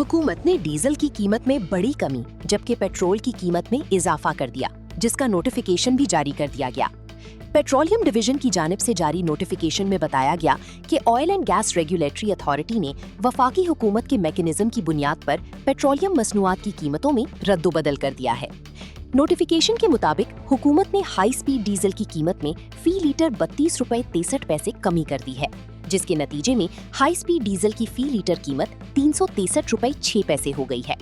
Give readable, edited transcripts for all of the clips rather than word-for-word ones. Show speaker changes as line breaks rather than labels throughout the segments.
हुकूमत ने डीजल की कीमत में बड़ी कमी जबकि पेट्रोल की कीमत में इजाफा कर दिया, जिसका नोटिफिकेशन भी जारी कर दिया गया। पेट्रोलियम डिवीजन की जानिब से जारी नोटिफिकेशन में बताया गया कि oil and gas regulatory authority ने वफाकी हुकूमत के मैकेनिज्म की बुनियाद पर पेट्रोलियम मसनूआत की कीमतों में रद्दोबदल कर दिया है। नोटिफिकेशन के मुताबिक हुकूमत ने हाई स्पीड डीजल की कीमत में फी लीटर 32.63 कमी कर दी है, जिसके नतीजे में हाई स्पीड डीजल की फी लीटर कीमत 363.06 हो गई है।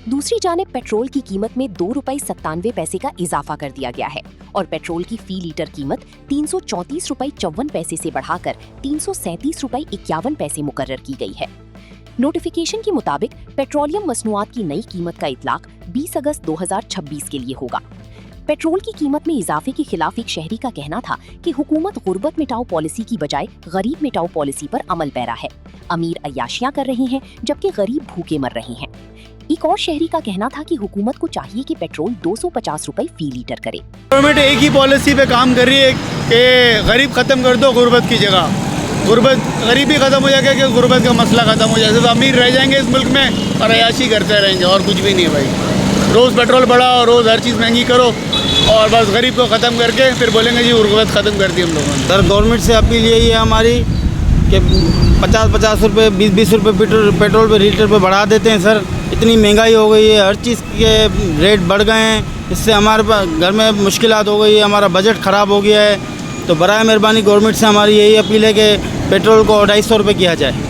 दूसरी जानिब पेट्रोल की कीमत में ₹2.97 का इजाफा कर दिया गया है और पेट्रोल की फी लीटर कीमत 334.54 से बढ़ाकर 337.51 मुकर्रर की गई है। नोटिफिकेशन के मुताबिक पेट्रोलियम मसनूआत की नई कीमत का इतलाक 20 अगस्त 2026 के लिए होगा। पेट्रोल की कीमत में इजाफे के खिलाफ एक शहरी का कहना था कि हुकूमत गुर्बत मिटाओ पॉलिसी की बजाय गरीब मिटाओ पॉलिसी पर अमल पैरा है। अमीर अय्याशियां कर रहे हैं जबकि गरीब भूखे मर रहे हैं। एक और शहरी का कहना था कि हुकूमत को चाहिए कि पेट्रोल 250 रुपए फी लीटर करे।
गवर्नमेंट एक ही पॉलिसी पे काम कर रही है कि गरीब खत्म कर दो गुर्बत की जगह। गरीबी खत्म हो जाएगा कि गुर्बत का मसला खत्म हो जाएगा। तो अमीर रह जाएंगे इस मुल्क में और अयाशी करते रहेंगे और कुछ भी नहीं है भाई। रोज़ पेट्रोल बढ़ाओ, रोज़ हर चीज़ महंगी करो और बस गरीब को ख़त्म करके फिर बोलेंगे जी गुर्बत ख़त्म कर दी हम लोगों ने।
सर गवर्नमेंट से अपील यही है हमारी कि 50-50 रुपये 20-20 रुपये पेट्रोल पे लीटर पे बढ़ा देते हैं। सर इतनी महंगाई हो गई है, हर चीज़ के रेट बढ़ गए हैं, इससे हमारे घर में मुश्किलात हो गई है, हमारा बजट ख़राब हो गया है। तो बराए मेहरबानी गवर्नमेंट से हमारी यही अपील है कि पेट्रोल को 250 रुपये किया जाए।